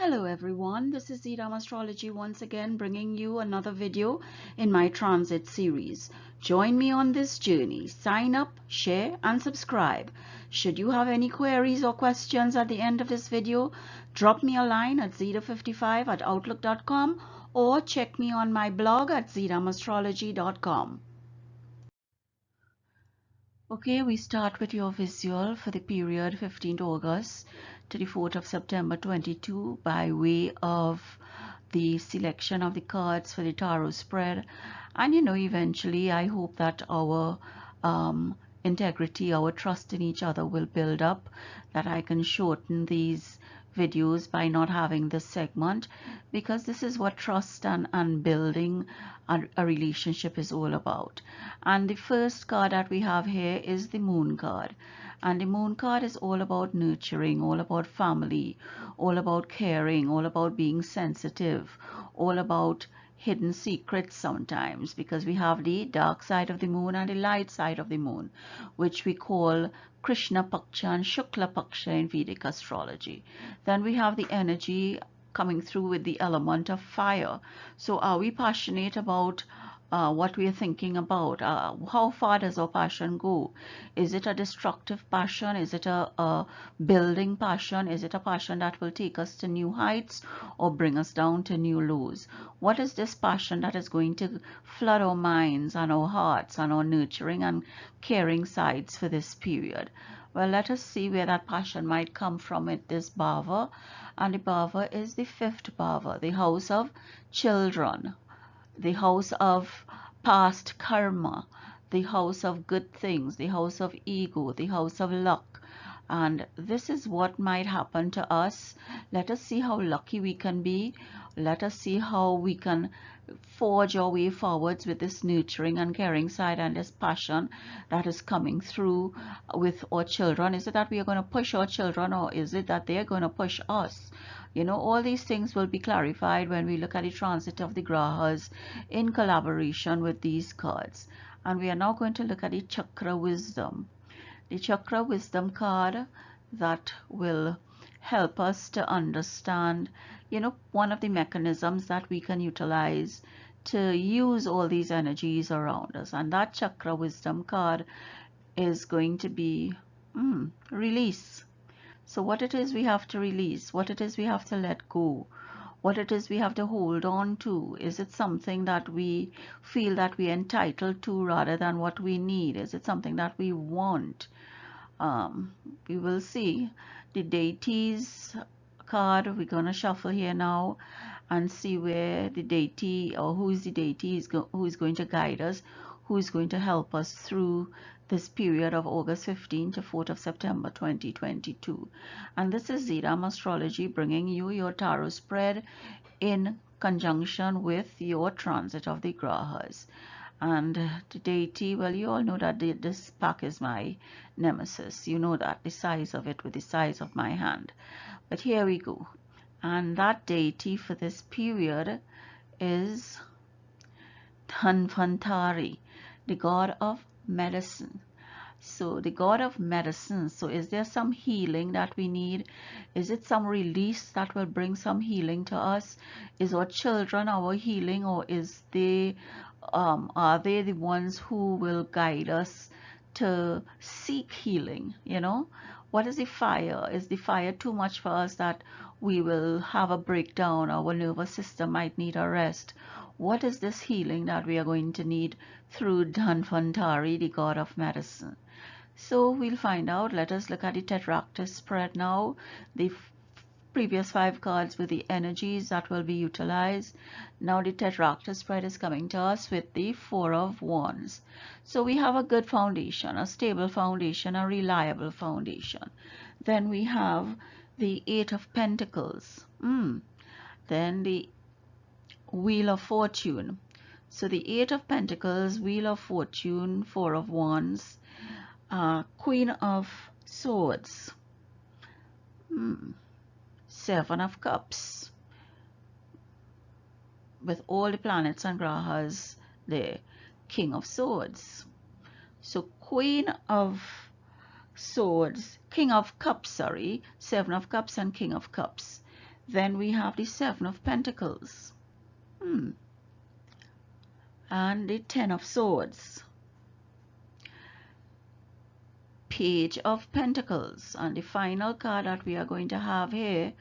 Hello everyone, this is Astrology once again bringing you another video in my transit series. Join me on this journey. Sign up, share and subscribe. Should you have any queries or questions at the end of this video, drop me a line at zeta55@outlook.com or check me on my blog at zetastrology.com. Okay, we start with your visual for the period 15th August to the 4th of September 22 by way of the selection of the cards for the tarot spread. And eventually I hope that our integrity, our trust in each other will build up, that I can shorten these videos by not having this segment, because this is what trust and building a relationship is all about. And the first card that we have here is the Moon card, and the Moon card is all about nurturing, all about family, all about caring, all about being sensitive, all about hidden secrets sometimes, because we have the dark side of the moon and the light side of the moon, which we call Krishna Paksha and Shukla Paksha in Vedic astrology. Then we have the energy coming through with the element of fire. So are we passionate about what we are thinking about? How far does our passion go? Is it a destructive passion? Is it a building passion? Is it a passion that will take us to new heights or bring us down to new lows? What is this passion that is going to flood our minds and our hearts and our nurturing and caring sides for this period? Well, let us see where that passion might come from at this bhava. And the bhava is the fifth bhava, the house of children, the house of past karma, the house of good things, the house of ego, the house of luck. And this is what might happen to us. Let us see how lucky we can be. Let us see how we can forge our way forwards with this nurturing and caring side and this passion that is coming through with our children. Is it that we are going to push our children, or is it that they are going to push us? All these things will be clarified when we look at the transit of the grahas in collaboration with these cards. And we are now going to look at the chakra wisdom. The chakra wisdom card that will help us to understand, one of the mechanisms that we can utilize to use all these energies around us. And that chakra wisdom card is going to be release. So what it is we have to release, what it is we have to let go, what it is we have to hold on to. Is it something that we feel that we are entitled to rather than what we need? Is it something that we want? We will see. The deities card, we're going to shuffle here now and see where the deity, or who is the deity, who is going to guide us, who is going to help us through this period of August 15 to 4th of September 2022. And this is Zeta Astrology bringing you your tarot spread in conjunction with your transit of the grahas. And the deity, well, you all know that this pack is my nemesis. You know that, the size of it with the size of my hand. But here we go. And that deity for this period is Dhanvantari, the god of medicine. So the god of medicine. So is there some healing that we need? Is it some release that will bring some healing to us? Is our children our healing, or are they the ones who will guide us to seek healing? What is the fire? Is the fire too much for us that we will have a breakdown? Our nervous system might need a rest. What is this healing that we are going to need through Dhanvantari, the god of medicine? So we'll find out. Let us look at the tetractys spread now. The previous 5 cards with the energies that will be utilized. Now the tetractys spread is coming to us with the 4 of Wands. So we have a good foundation, a stable foundation, a reliable foundation. Then we have the 8 of Pentacles. Then the Wheel of Fortune. So the 8 of Pentacles, Wheel of Fortune, 4 of Wands, Queen of Swords, 7 of Cups, with all the planets and grahas there, King of Swords. So Queen of Swords, King of Cups, sorry, 7 of Cups and King of Cups. Then we have the Seven of Pentacles. And the Ten of Swords. Page of Pentacles. And the final card that we are going to have here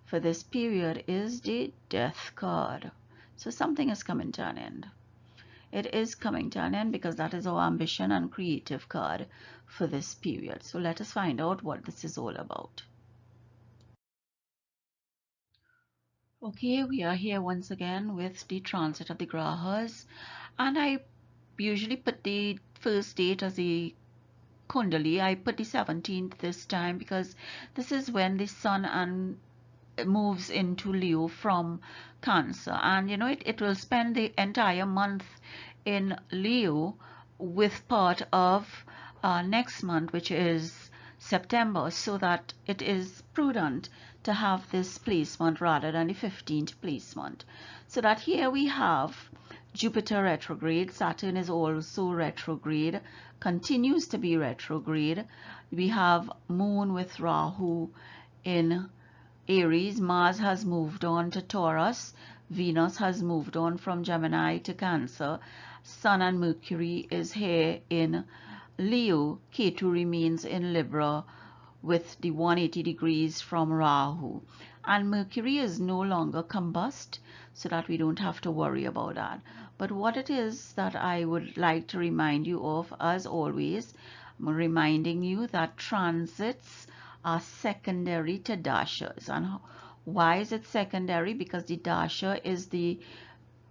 for this period is the Death card. So something is coming to an end. It is coming to an end because that is our ambition and creative card for this period. So let us find out what this is all about. Okay, we are here once again with the transit of the Grahas, and I usually put the first date as the Kundali. I put the 17th this time because this is when the Sun and moves into Leo from Cancer, and you know it will spend the entire month in Leo with part of next month, which is September, so that it is prudent to have this placement rather than the 15th placement. So that here we have Jupiter retrograde, Saturn is also retrograde, continues to be retrograde. We have Moon with Rahu in Aries, Mars has moved on to Taurus, Venus has moved on from Gemini to Cancer, Sun and Mercury is here in Leo, Ketu remains in Libra with the 180 degrees from Rahu, and Mercury is no longer combust, so that we don't have to worry about that. But what it is that I would like to remind you of, as always, I'm reminding you that transits are secondary to dashas. And why is it secondary? Because the dasha is the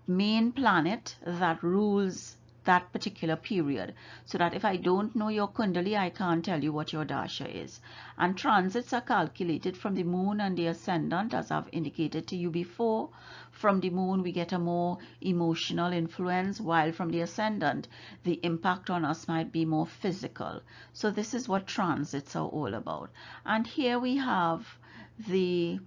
main planet that rules that particular period, so that if I don't know your Kundali, I can't tell you what your dasha is. And transits are calculated from the moon and the ascendant, as I've indicated to you before. From the moon we get a more emotional influence, while from the ascendant the impact on us might be more physical. So this is what transits are all about. And here we have the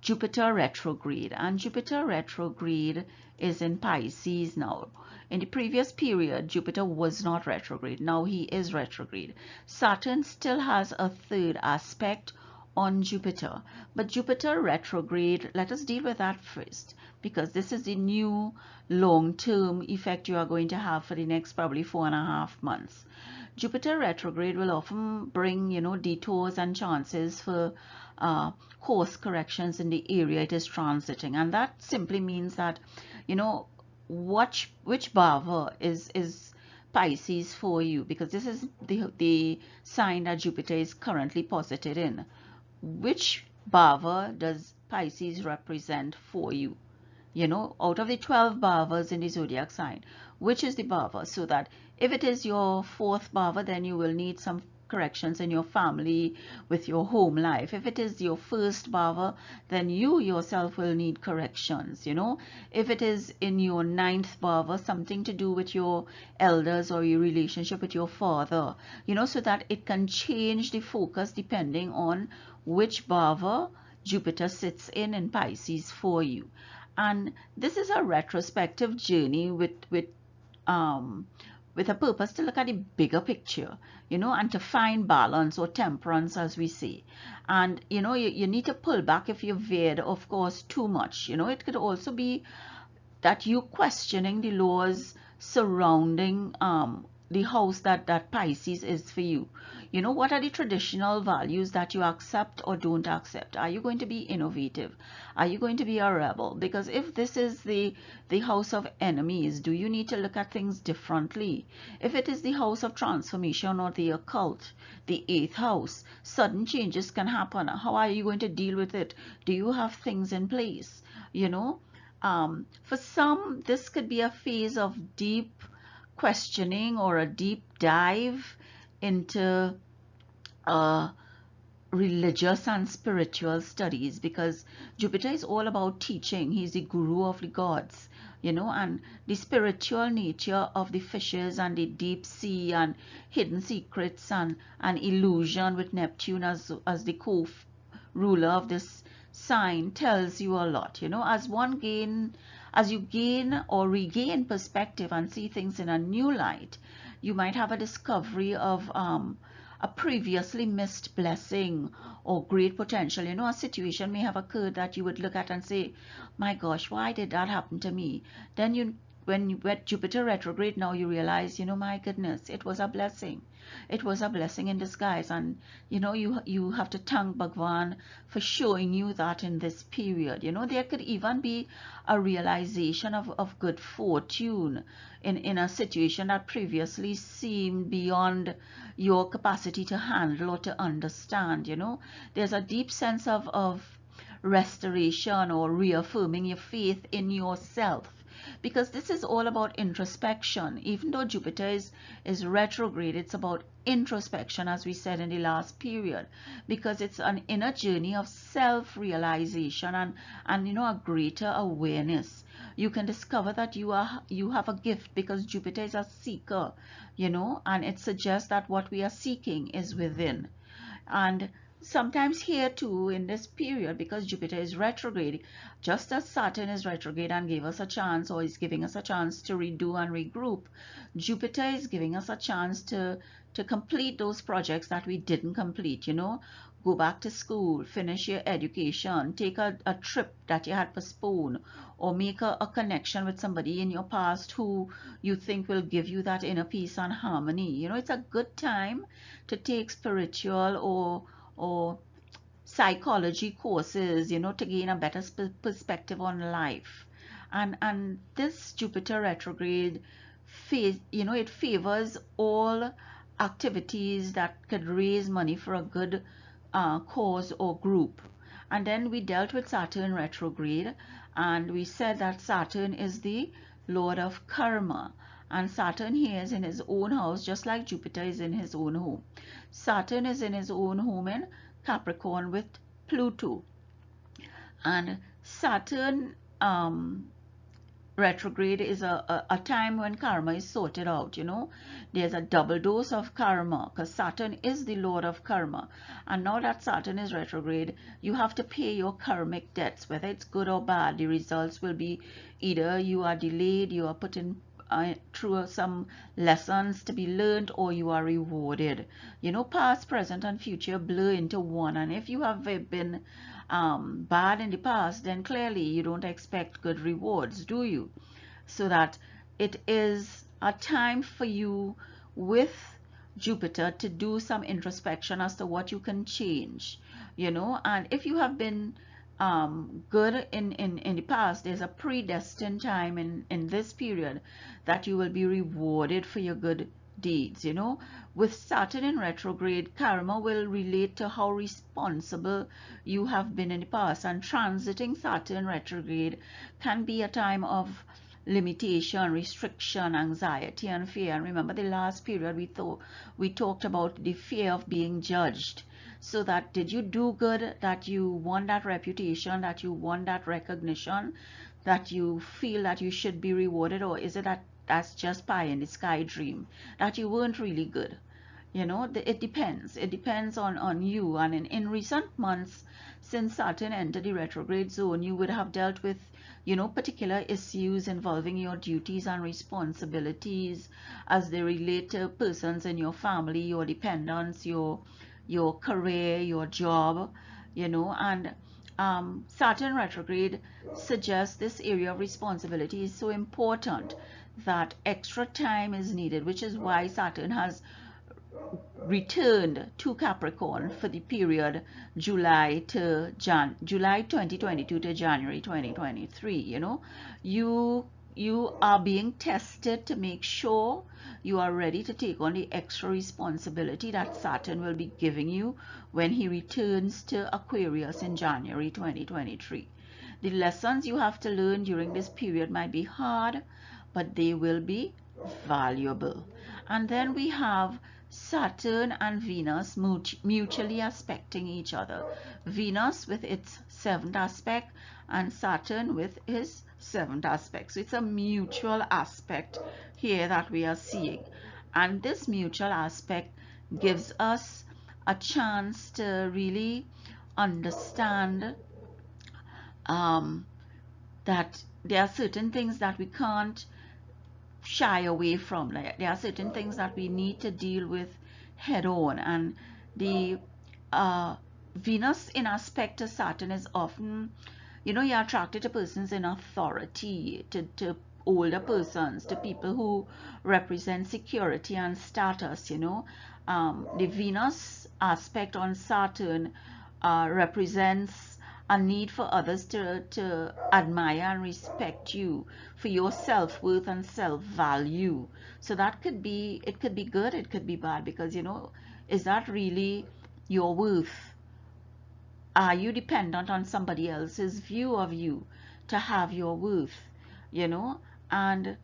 Jupiter retrograde, and Jupiter retrograde is in Pisces now. In the previous period, Jupiter was not retrograde. Now he is retrograde. Saturn still has a third aspect on Jupiter, but Jupiter retrograde, let us deal with that first, because this is the new long-term effect you are going to have for the next probably 4.5 months. Jupiter retrograde will often bring, you know, detours and chances for course corrections in the area it is transiting, and that simply means that, you know, which bhava is Pisces for you, because this is the sign that Jupiter is currently posited in. Which bhava does Pisces represent for you? You know, out of the 12 bhavas in the zodiac sign, which is the bhava? So that if it is your fourth bhava, then you will need some corrections in your family with your home life. If it is your first bhava, then you yourself will need corrections. You know, if it is in your ninth bhava, something to do with your elders or your relationship with your father, you know, so that it can change the focus depending on which bhava Jupiter sits in Pisces for you. And this is a retrospective journey with a purpose to look at the bigger picture, you know, and to find balance or temperance, as we say. And you know, you need to pull back if you veered, of course, too much. You know, it could also be that you questioning the laws surrounding the house that Pisces is for you. You know, what are the traditional values that you accept or don't accept? Are you going to be innovative? Are you going to be a rebel? Because if this is the house of enemies, do you need to look at things differently? If it is the house of transformation or the occult, the 8th house, sudden changes can happen. How are you going to deal with it? Do you have things in place? You know, for some, this could be a phase of deep questioning or a deep dive into religious and spiritual studies, because Jupiter is all about teaching. He's the guru of the gods, you know, and the spiritual nature of the fishes and the deep sea and hidden secrets and illusion with Neptune as the co-ruler of this sign tells you a lot. You know, as you gain or regain perspective and see things in a new light, you might have a discovery of a previously missed blessing or great potential. You know, a situation may have occurred that you would look at and say, my gosh, why did that happen to me? Then when you get Jupiter retrograde, now you realize, you know, my goodness, it was a blessing. It was a blessing in disguise. And you know, you have to thank Bhagwan for showing you that in this period. You know, there could even be a realization of good fortune in a situation that previously seemed beyond your capacity to handle or to understand. You know, there's a deep sense of restoration or reaffirming your faith in yourself, because this is all about introspection. Even though Jupiter is retrograde, it's about introspection, as we said in the last period, because it's an inner journey of self-realization and you know, a greater awareness. You can discover that you have a gift, because Jupiter is a seeker, you know, and it suggests that what we are seeking is within. And sometimes here too, in this period, because Jupiter is retrograde, just as Saturn is retrograde and gave us a chance, or is giving us a chance to redo and regroup, Jupiter is giving us a chance to complete those projects that we didn't complete. You know, go back to school, finish your education, take a trip that you had postponed, or make a connection with somebody in your past who you think will give you that inner peace and harmony. You know, it's a good time to take spiritual or psychology courses, you know, to gain a better perspective on life. And this Jupiter retrograde phase, you know, it favors all activities that could raise money for a good cause or group. And then we dealt with Saturn retrograde, and we said that Saturn is the lord of karma, and Saturn here is in his own house, just like Jupiter is in his own home. Saturn is in his own home in Capricorn with Pluto, and Saturn retrograde is a time when karma is sorted out. You know, there's a double dose of karma, because Saturn is the lord of karma, and now that Saturn is retrograde, you have to pay your karmic debts, whether it's good or bad. The results will be either you are delayed, you are put in through some lessons to be learned, or you are rewarded. You know, past, present, and future blur into one, and if you have been bad in the past, then clearly you don't expect good rewards, do you? So that it is a time for you with Jupiter to do some introspection as to what you can change, you know. And if you have been good in the past, there's a predestined time in this period that you will be rewarded for your good deeds. You know, with Saturn in retrograde, karma will relate to how responsible you have been in the past, and transiting Saturn retrograde can be a time of limitation, restriction, anxiety, and fear. And remember, the last period we talked about the fear of being judged. So that, did you do good, that you want that reputation, that you want that recognition, that you feel that you should be rewarded, or is it that that's just pie in the sky dream, that you weren't really good? You know, it depends on you. And in recent months, since Saturn entered the retrograde zone, you would have dealt with, you know, particular issues involving your duties and responsibilities as they relate to persons in your family, your dependents, your career, your job, you know. And Saturn retrograde suggests this area of responsibility is so important that extra time is needed, which is why Saturn has returned to Capricorn for the period July 2022 to January 2023. You know, you are being tested to make sure you are ready to take on the extra responsibility that Saturn will be giving you when he returns to Aquarius in January 2023. The lessons you have to learn during this period might be hard, but they will be valuable. And then we have Saturn and Venus mutually aspecting each other. Venus with its seventh aspect, and Saturn with his seventh aspect. So it's a mutual aspect here that we are seeing. And this mutual aspect gives us a chance to really understand that there are certain things that we can't shy away from. Like, there are certain things that we need to deal with head on. And the uh, Venus in aspect to Saturn is often, you're attracted to persons in authority, to older persons, to people who represent security and status. The Venus aspect on Saturn represents a need for others to admire and respect you for your self-worth and self-value. So that could be, it could be good, it could be bad, because is that really your worth? Are you dependent on somebody else's view of you to have your worth? And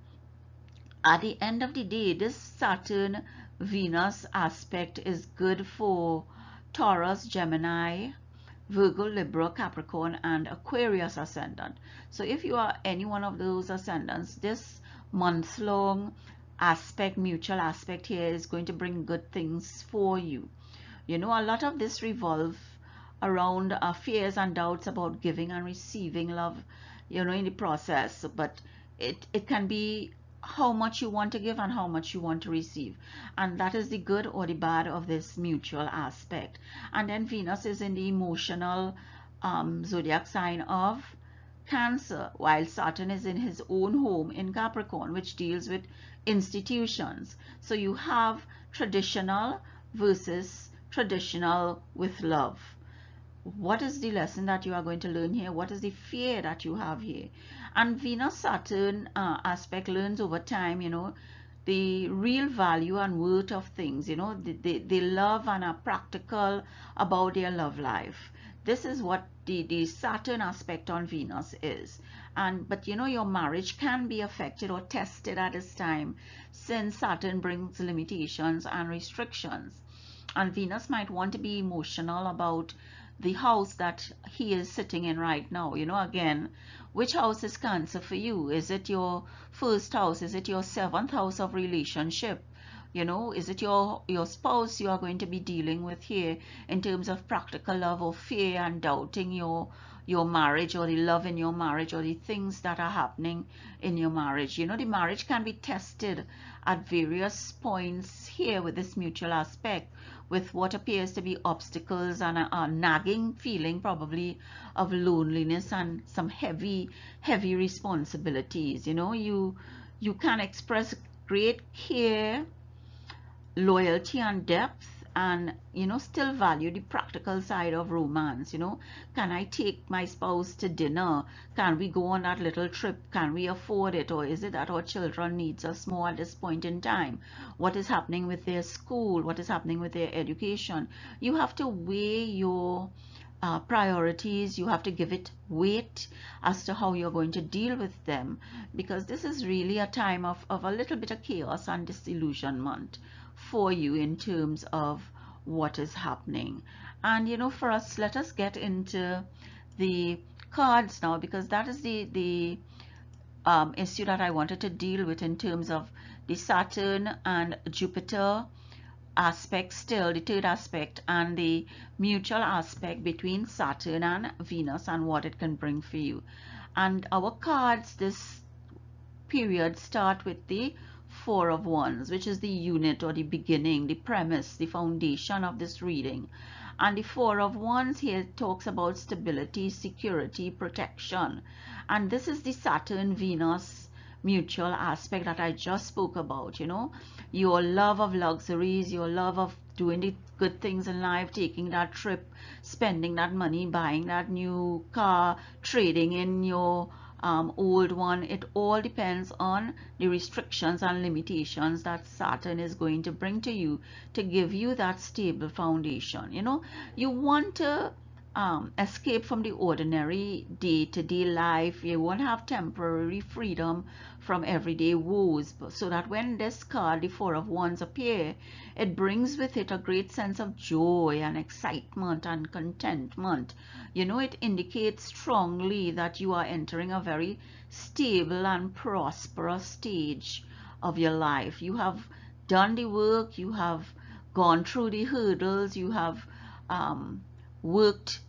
at the end of the day, this Saturn Venus aspect is good for Taurus, Gemini, Virgo, Libra, Capricorn, and Aquarius ascendant. So if you are any one of those ascendants, this month-long aspect, mutual aspect here, is going to bring good things for you. A lot of this revolve around fears and doubts about giving and receiving love, in the process. But it can be how much you want to give and how much you want to receive, and that is the good or the bad of this mutual aspect. And then Venus is in the emotional zodiac sign of Cancer, while Saturn is in his own home in Capricorn, which deals with institutions. So you have traditional versus traditional with love. What is the lesson that you are going to learn here? What is the fear that you have here? And Venus Saturn aspect learns over time, the real value and worth of things. They love and are practical about their love life. This is what the Saturn aspect on Venus is. But your marriage can be affected or tested at this time, since Saturn brings limitations and restrictions. And Venus might want to be emotional about the house that he is sitting in right now. Again, which house is Cancer for you? Is it your first house? Is it your seventh house of relationship? Is it your spouse you are going to be dealing with here in terms of practical love, or fear and doubting your marriage, or the love in your marriage, or the things that are happening in your marriage? The marriage can be tested at various points here with this mutual aspect, with what appears to be obstacles and a nagging feeling probably of loneliness and some heavy responsibilities. You can express great care, loyalty and depth, and still value the practical side of romance. Can I take my spouse to dinner? Can we go on that little trip? Can we afford it? Or is it that our children needs us more at this point in time? What is happening with their school? What is happening with their education? You have to weigh your priorities. You have to give it weight as to how you're going to deal with them, because this is really a time of a little bit of chaos and disillusionment for you in terms of what is happening. And for us, let us get into the cards now, because that is the issue that I wanted to deal with in terms of the Saturn and Jupiter aspect, still the third aspect, and the mutual aspect between Saturn and Venus, and what it can bring for you. And our cards this period start with the Four of Wands, which is the unit or the beginning, the premise, the foundation of this reading. And the Four of Wands here talks about stability, security, protection. And this is the Saturn Venus mutual aspect that I just spoke about. Your love of luxuries, your love of doing the good things in life, taking that trip, spending that money, buying that new car, trading in your old one. It all depends on the restrictions and limitations that Saturn is going to bring to you to give you that stable foundation. You want to escape from the ordinary day-to-day life. You want to have temporary freedom from everyday woes, so that when this card, the Four of Wands, appear, it brings with it a great sense of joy and excitement and contentment. It indicates strongly that you are entering a very stable and prosperous stage of your life. You have done the work, you have gone through the hurdles, you have worked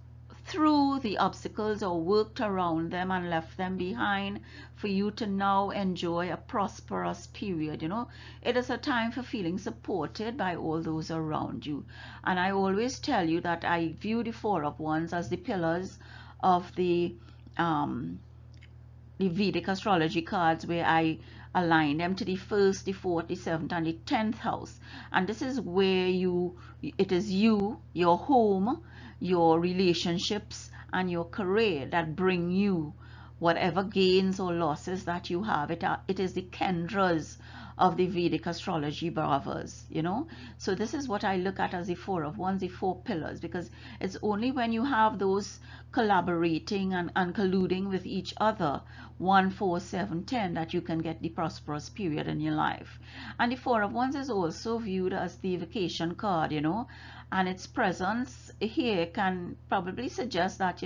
through the obstacles or worked around them and left them behind, for you to now enjoy a prosperous period. It is a time for feeling supported by all those around you. And I always tell you that I view the Four of Wands as the pillars of the Vedic astrology cards, where I align them to the first, the fourth, the seventh, and the 10th house. And this is where it is you, your home, your relationships, and your career that bring you whatever gains or losses that you have. It is the Kendras of the Vedic astrology brothers. So this is what I look at as the Four of Wands, the four pillars, because it's only when you have those collaborating and colluding with each other, 1, 4, 7, 10, that you can get the prosperous period in your life. And the Four of Wands is also viewed as the vacation card, and its presence here can probably suggest that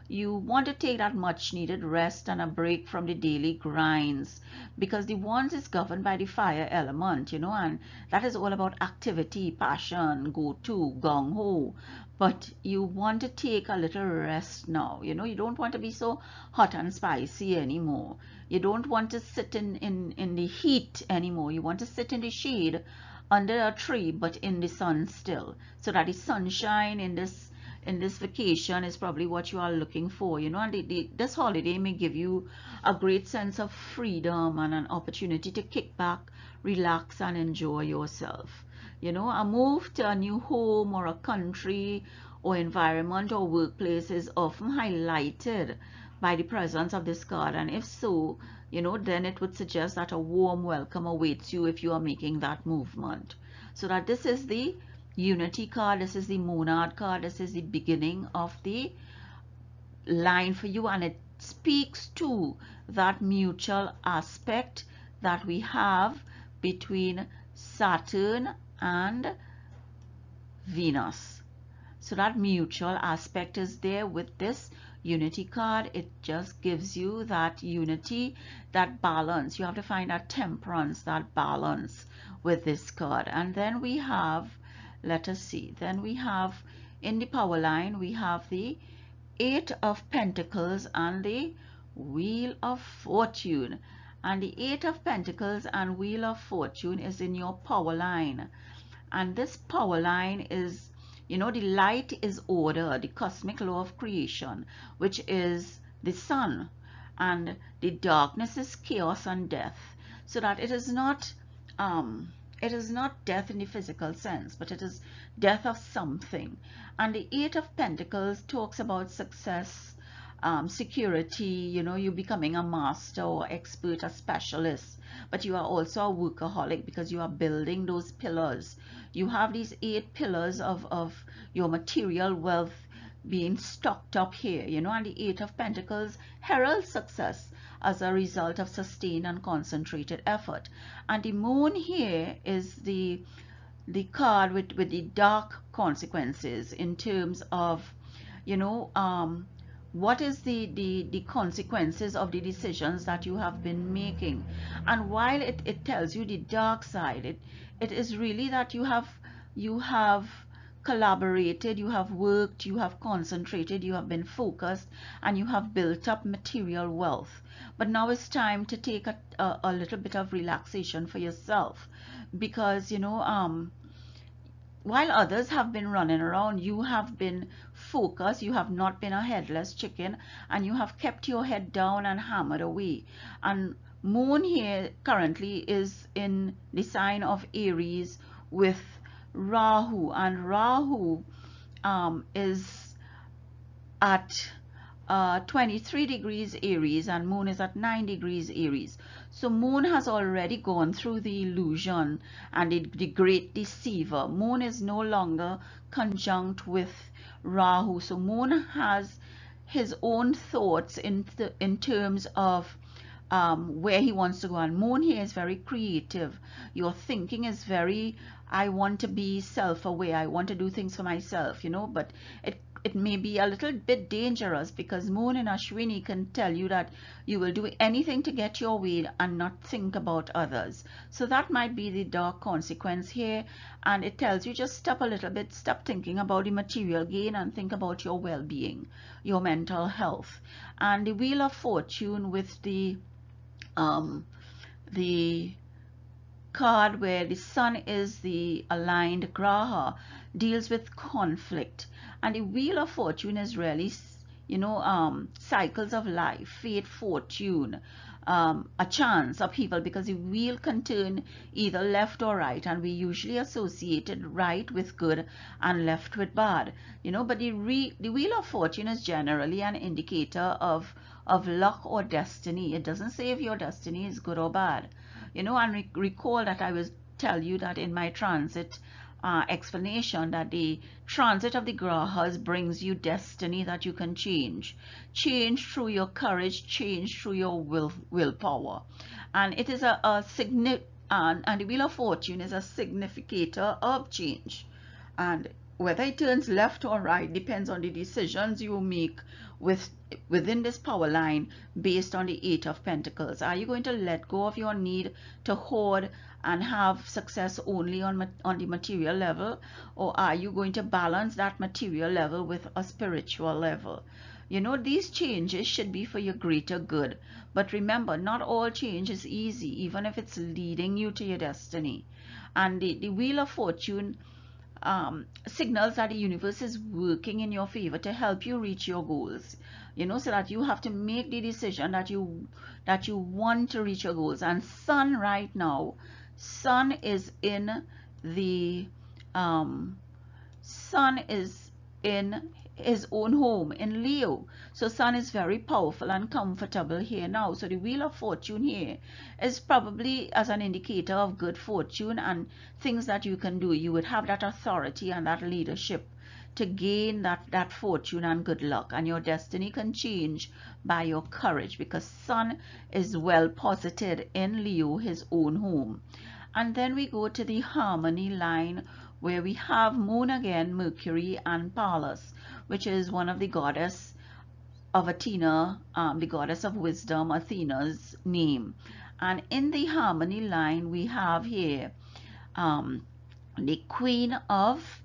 you want to take that much needed rest and a break from the daily grinds, because the Wands is governed by the fire element, and that is all about activity, passion, go to, gung ho. But you want to take a little rest now. You don't want to be so hot and spicy anymore. You don't want to sit in the heat anymore. You want to sit in the shade under a tree, but in the sun still, so that the sunshine in this vacation is probably what you are looking for. And this holiday may give you a great sense of freedom and an opportunity to kick back, relax, and enjoy yourself. A move to a new home or a country or environment or workplace is often highlighted by the presence of this card. And if so, then it would suggest that a warm welcome awaits you if you are making that movement. So that this is the Unity card, this is the Monad card, this is the beginning of the line for you, and it speaks to that mutual aspect that we have between Saturn and Venus. So that mutual aspect is there with this Unity card. It just gives you that unity, that balance. You have to find that temperance, that balance with this card. And then we have, let us see, then we have in the power line, we have the Eight of Pentacles and the Wheel of Fortune. And the Eight of Pentacles and Wheel of Fortune is in your power line. And this power line is, the light is order, the cosmic law of creation, which is the sun. And the darkness is chaos and death. So that it is not death in the physical sense, but it is death of something. And the Eight of Pentacles talks about success, security, you becoming a master or expert, a specialist, but you are also a workaholic because you are building those pillars. You have these 8 pillars of your material wealth being stocked up here, and the Eight of Pentacles heralds success as a result of sustained and concentrated effort. And the moon here is the card with the dark consequences in terms of, what is the consequences of the decisions that you have been making. And while it tells you the dark side, it is really that you have collaborated, you have worked, you have concentrated, you have been focused, and you have built up material wealth. But now it's time to take a little bit of relaxation for yourself, because while others have been running around, you have been focused, you have not been a headless chicken, and you have kept your head down and hammered away. And moon here currently is in the sign of Aries with Rahu, and Rahu is at 23 degrees Aries, and moon is at 9 degrees Aries. So moon has already gone through the illusion and the great deceiver. Moon is no longer conjunct with Rahu. So moon has his own thoughts in terms of where he wants to go. And moon here is very creative. Your thinking is very, I want to be self-aware, I want to do things for myself, but it may be a little bit dangerous, because Moon in Ashwini can tell you that you will do anything to get your way and not think about others. So that might be the dark consequence here, and it tells you just stop a little bit, stop thinking about the material gain and think about your well-being, your mental health. And the Wheel of Fortune with the card where the sun is the aligned graha deals with conflict, and the Wheel of Fortune is really, cycles of life, fate, fortune, a chance, upheaval, because the wheel can turn either left or right, and we usually associated right with good and left with bad, but the Wheel of Fortune is generally an indicator of luck or destiny. It doesn't say if your destiny is good or bad. And recall that I was tell you that in my transit explanation, that the transit of the grahas brings you destiny that you can change through your courage, change through your willpower. And it is and the Wheel of Fortune is a significator of change, and whether it turns left or right depends on the decisions you make within this power line based on the Eight of Pentacles. Are you going to let go of your need to hoard and have success only on the material level, or are you going to balance that material level with a spiritual level? These changes should be for your greater good, but remember, not all change is easy, even if it's leading you to your destiny. And the Wheel of Fortune signals that the universe is working in your favor to help you reach your goals, so that you have to make the decision that you want to reach your goals. And sun right now, sun is in the sun is in his own home in Leo. So sun is very powerful and comfortable here now. So the Wheel of Fortune here is probably as an indicator of good fortune and things that you can do. You would have that authority and that leadership to gain that fortune and good luck, and your destiny can change by your courage, because sun is well posited in Leo, his own home. And then we go to the harmony line, where we have Moon again, Mercury, and Pallas, which is one of the goddess of Athena, the goddess of wisdom, Athena's name. And in the harmony line, we have here the Queen of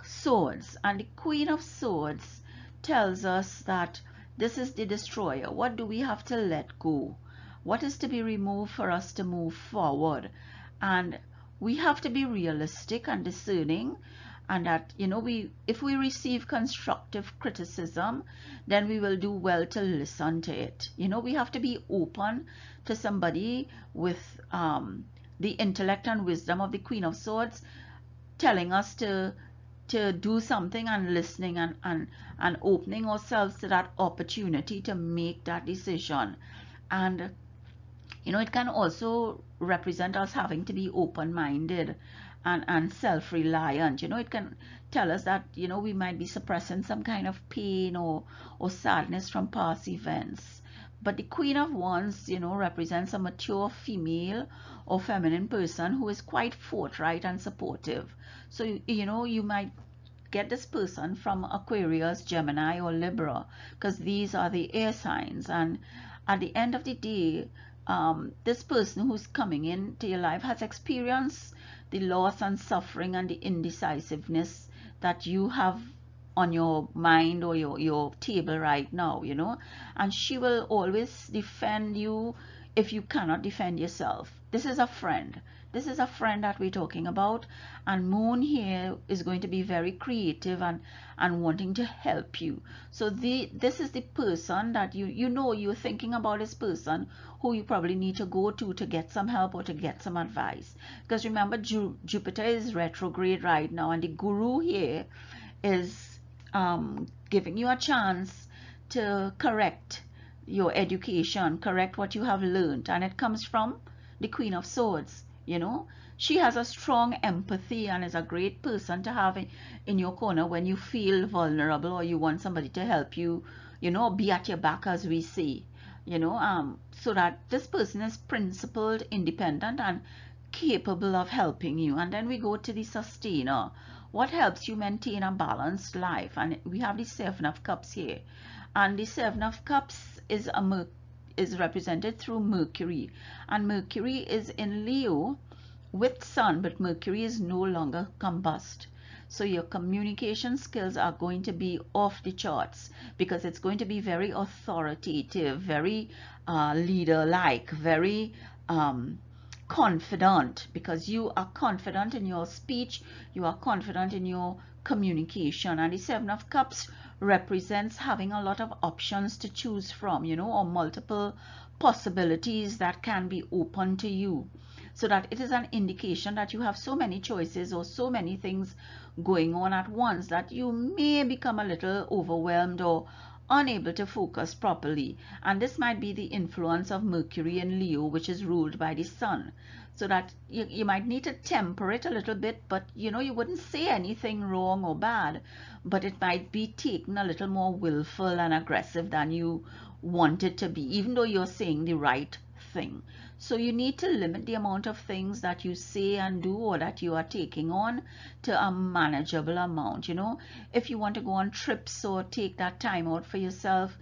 Swords. And the Queen of Swords tells us that this is the destroyer. What do we have to let go? What is to be removed for us to move forward? And we have to be realistic and discerning, and that if we receive constructive criticism, then we will do well to listen to it. We have to be open to somebody with the intellect and wisdom of the Queen of Swords telling us to do something, and listening and opening ourselves to that opportunity to make that decision. And it can also represent us having to be open-minded and self-reliant. It can tell us that we might be suppressing some kind of pain or sadness from past events. But the Queen of Wands represents a mature female or feminine person who is quite forthright and supportive. So you might get this person from Aquarius, Gemini, or Libra, because these are the air signs. And at the end of the day, this person who's coming into your life has experienced the loss and suffering and the indecisiveness that you have on your mind or your table right now, and she will always defend you if you cannot defend yourself. This is a friend. This is a friend that we're talking about, and Moon here is going to be very creative and wanting to help you. So this is the person that you're thinking about, this person who you probably need to go to get some help or to get some advice. Because remember, Jupiter is retrograde right now, and the Guru here is giving you a chance to correct your education, correct what you have learned, and it comes from the Queen of Swords. She has a strong empathy and is a great person to have in your corner when you feel vulnerable or you want somebody to help you, be at your back, as we say, so that this person is principled, independent, and capable of helping you. And then we go to the Sustainer, what helps you maintain a balanced life. And we have the Seven of Cups here, and the Seven of Cups is is represented through Mercury, and Mercury is in Leo with Sun, but Mercury is no longer combust. So your communication skills are going to be off the charts, because it's going to be very authoritative, very leader-like, very confident, because you are confident in your speech, you are confident in your communication. And the Seven of Cups represents having a lot of options to choose from, you know, or multiple possibilities that can be open to you, so that it is an indication that you have so many choices or so many things going on at once that you may become a little overwhelmed or unable to focus properly. And this might be the influence of Mercury in Leo, which is ruled by the Sun, so that you might need to temper it a little bit, but you know, you wouldn't say anything wrong or bad, but it might be taken a little more willful and aggressive than you want it to be, even though you're saying the right thing. So you need to limit the amount of things that you say and do, or that you are taking on, to a manageable amount. You know, if you want to go on trips or take that time out for yourself,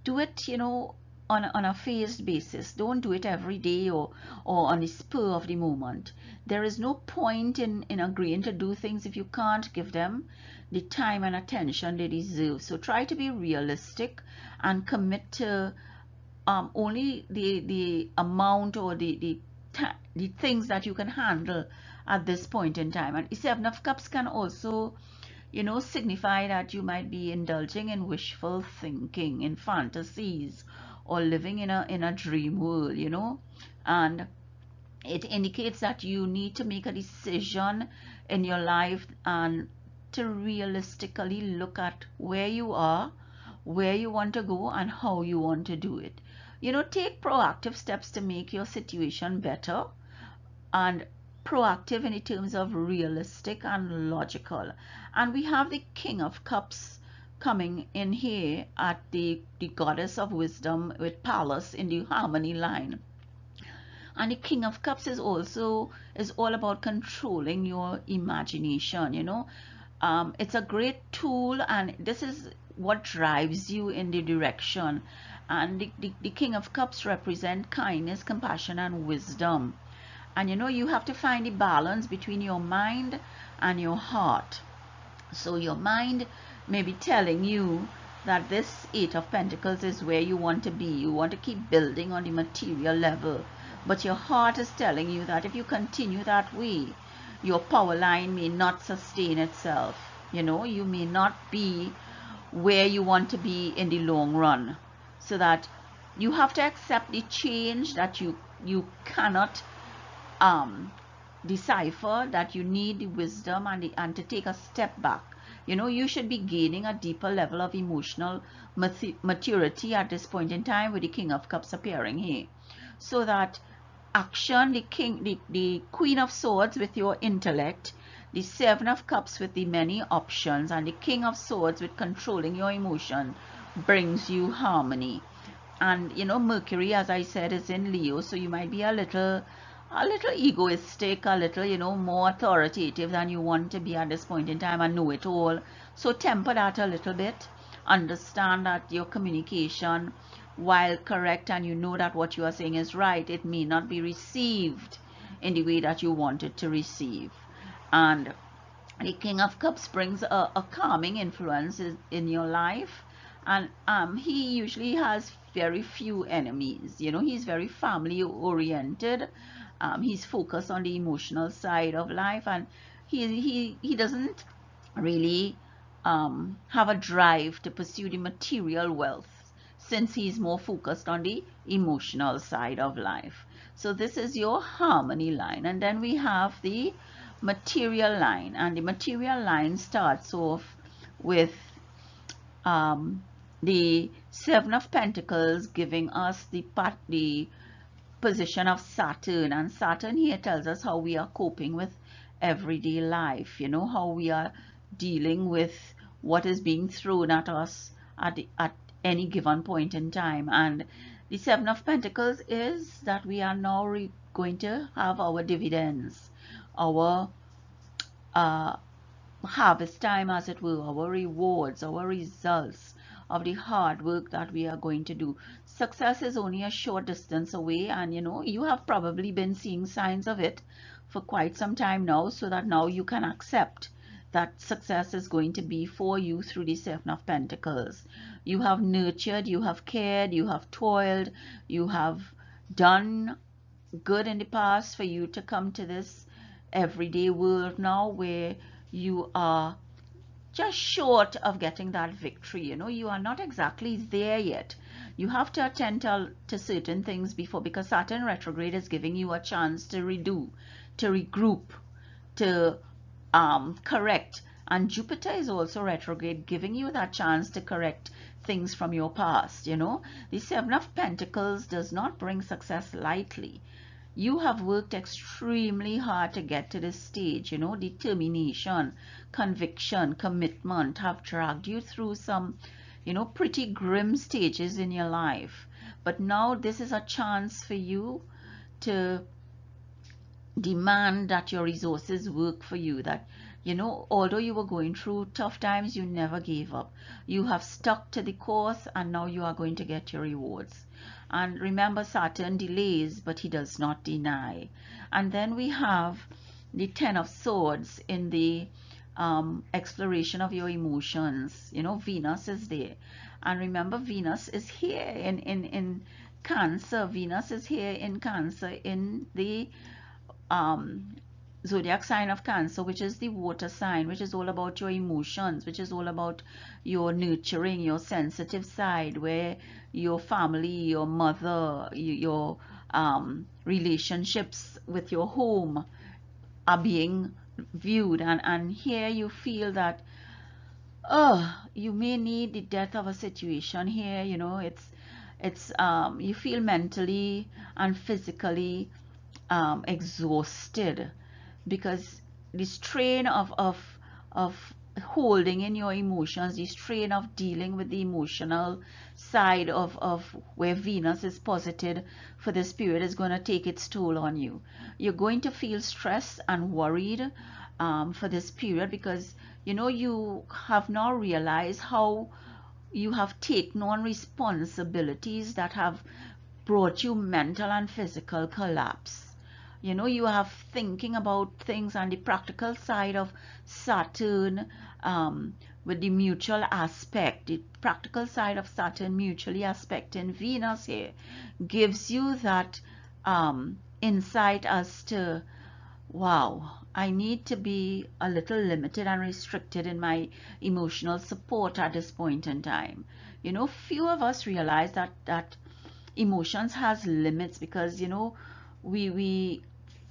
do it, you know, on a phased basis. Don't do it every day, or on the spur of the moment. There is no point in agreeing to do things if you can't give them the time and attention they deserve. So try to be realistic and commit to only the amount, or the things that you can handle at this point in time. And the Seven of Cups can also, you know, signify that you might be indulging in wishful thinking, in fantasies, or living in a dream world, you know. And it indicates that you need to make a decision in your life, and to realistically look at where you are, where you want to go, and how you want to do it. You know, take proactive steps to make your situation better, and proactive in terms of realistic and logical. And we have the King of Cups coming in here at the Goddess of Wisdom with Palace in the Harmony line. And the King of Cups is also all about controlling your imagination, you know. It's a great tool, and this is what drives you in the direction. And the King of Cups represent kindness, compassion, and wisdom. And you know, you have to find the balance between your mind and your heart. So your mind may be telling you that this Eight of Pentacles is where you want to be. You want to keep building on the material level. But your heart is telling you that if you continue that way, your power line may not sustain itself. You know, you may not be where you want to be in the long run. So that you have to accept the change, that you cannot decipher, that you need the wisdom and to take a step back. You know, you should be gaining a deeper level of emotional maturity at this point in time, with the King of Cups appearing here. So that action, the Queen of Swords with your intellect, the Seven of Cups with the many options, and the King of Swords with controlling your emotion, brings you harmony. And you know, Mercury, as I said, is in Leo, so you might be a little egoistic, a little, you know, more authoritative than you want to be at this point in time, and know it all. So temper that a little bit. Understand that your communication, while correct, and you know that what you are saying is right, it may not be received in the way that you want it to receive. And the King of Cups brings a calming influence in your life. And he usually has very few enemies. You know, he's very family oriented. He's focused on the emotional side of life, and he doesn't really have a drive to pursue the material wealth, since he's more focused on the emotional side of life. So this is your harmony line. And then we have the material line, and the material line starts off with the Seven of Pentacles, giving us the position of Saturn. And Saturn here tells us how we are coping with everyday life, you know, how we are dealing with what is being thrown at us at any given point in time. And the Seven of Pentacles is that we are now going to have our dividends, our uh, harvest time, as it were, our rewards, our results of the hard work that we are going to do. Success is only a short distance away, and you have probably been seeing signs of it for quite some time now, so that now you can accept that success is going to be for you through the Seven of Pentacles. You have nurtured, you have cared, you have toiled, you have done good in the past for you to come to this everyday world now where you are just short of getting that victory. You are not exactly there yet. You have to attend to certain things before, because Saturn retrograde is giving you a chance to redo, to regroup, to correct. And Jupiter is also retrograde, giving you that chance to correct things from your past. The Seven of Pentacles does not bring success lightly. You have worked extremely hard to get to this stage. Determination, conviction, commitment have dragged you through some pretty grim stages in your life. But now this is a chance for you to demand that your resources work for you, that although you were going through tough times, you never gave up. You have stuck to the course, and now you are going to get your rewards. And remember, Saturn delays, but he does not deny. And then we have the Ten of Swords in the exploration of your emotions. Venus is there. And remember, Venus is here in Cancer. Venus is here in Cancer, in the zodiac sign of Cancer, which is the water sign, which is all about your emotions, which is all about your nurturing, your sensitive side, where your family, your mother, your relationships with your home are being viewed. And here you feel that you may need the death of a situation here. It's you feel mentally and physically exhausted, because the strain of holding in your emotions, the strain of dealing with the emotional side of where Venus is posited for this period is going to take its toll on you. You're going to feel stressed and worried for this period, because you have now realized how you have taken on responsibilities that have brought you mental and physical collapse. You have thinking about things on the practical side of Saturn, with the mutual aspect. The practical side of Saturn mutually aspecting Venus here gives you that insight as to, wow, I need to be a little limited and restricted in my emotional support at this point in time. Few of us realize that emotions has limits, because we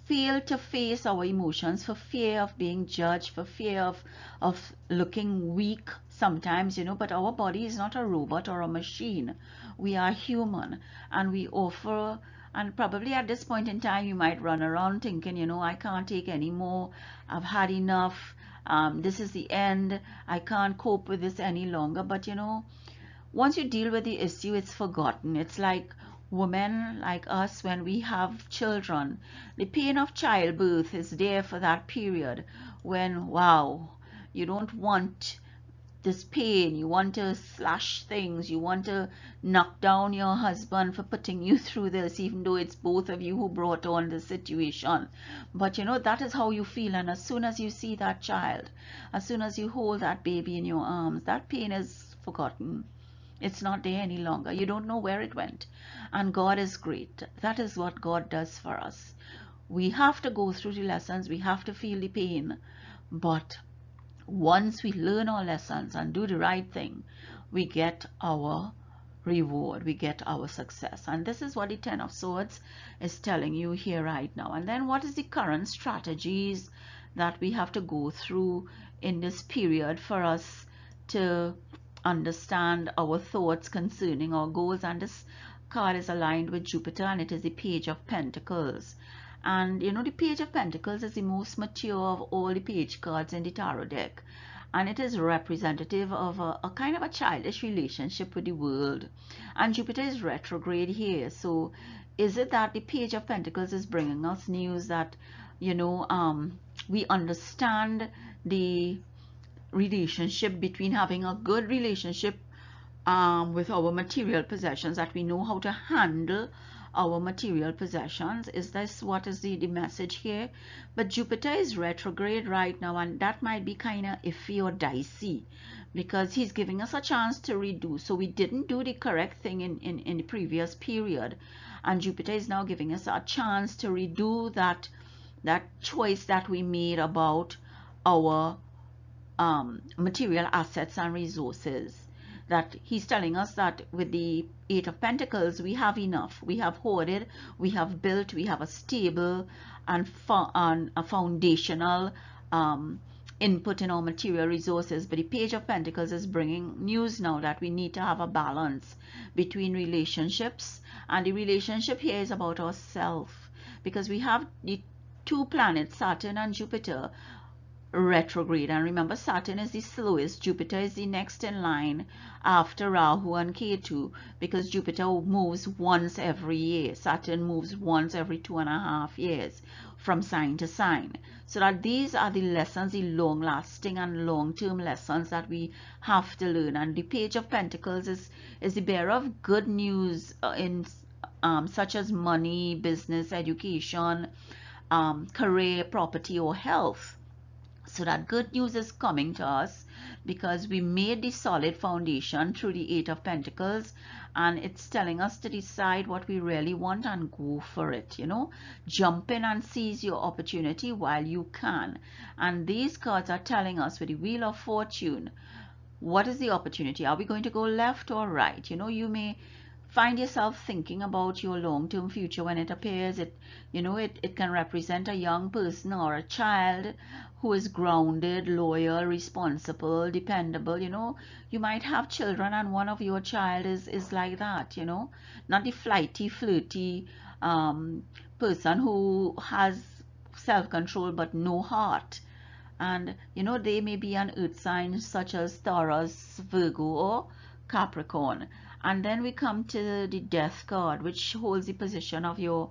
fail to face our emotions for fear of being judged, for fear of looking weak sometimes. But our body is not a robot or a machine. We are human, and we offer. And probably at this point in time, you might run around thinking, I can't take any more, I've had enough, this is the end, I can't cope with this any longer. But once you deal with the issue, it's forgotten. It's like women like us, when we have children, the pain of childbirth is there for that period when, wow, you don't want this pain, you want to slash things, you want to knock down your husband for putting you through this, even though it's both of you who brought on the situation. But that is how you feel. And as soon as you see that child, as soon as you hold that baby in your arms, that pain is forgotten. It's not there any longer. You don't know where it went. And God is great. That is what God does for us. We have to go through the lessons, we have to feel the pain, but once we learn our lessons and do the right thing, we get our reward, we get our success. And this is what the Ten of Swords is telling you here right now. And then what is the current strategies that we have to go through in this period for us to understand our thoughts concerning our goals? And this card is aligned with Jupiter, and it is the Page of Pentacles. And the Page of Pentacles is the most mature of all the page cards in the tarot deck, and it is representative of a kind of a childish relationship with the world. And Jupiter is retrograde here. So is it that the Page of Pentacles is bringing us news that we understand the relationship between having a good relationship with our material possessions, that we know how to handle our material possessions. Is this what is the message here? But Jupiter is retrograde right now, and that might be kind of iffy or dicey, because he's giving us a chance to redo. So we didn't do the correct thing in the previous period, and Jupiter is now giving us a chance to redo that choice that we made about our material assets and resources. That he's telling us that with the Eight of Pentacles, we have enough, we have hoarded, we have built, we have a stable and a foundational input in our material resources. But the Page of Pentacles is bringing news now that we need to have a balance between relationships, and the relationship here is about ourselves, because we have the two planets, Saturn and Jupiter, retrograde. And remember, Saturn is the slowest, Jupiter is the next in line after Rahu and Ketu, because Jupiter moves once every year, Saturn moves once every 2.5 years from sign to sign. So that these are the lessons, the long-lasting and long-term lessons that we have to learn. And the Page of Pentacles is the bearer of good news in such as money, business, education, career, property, or health. So that good news is coming to us because we made the solid foundation through the Eight of Pentacles, and it's telling us to decide what we really want and go for it. Jump in and seize your opportunity while you can. And these cards are telling us with the Wheel of Fortune, what is the opportunity? Are we going to go left or right? You may find yourself thinking about your long-term future when it appears. It can represent a young person or a child who is grounded, loyal, responsible, dependable. You might have children, and one of your child is like that. Not the flighty, flirty person who has self-control but no heart. And they may be an earth sign such as Taurus, Virgo, or Capricorn. And then we come to the Death card, which holds the position of your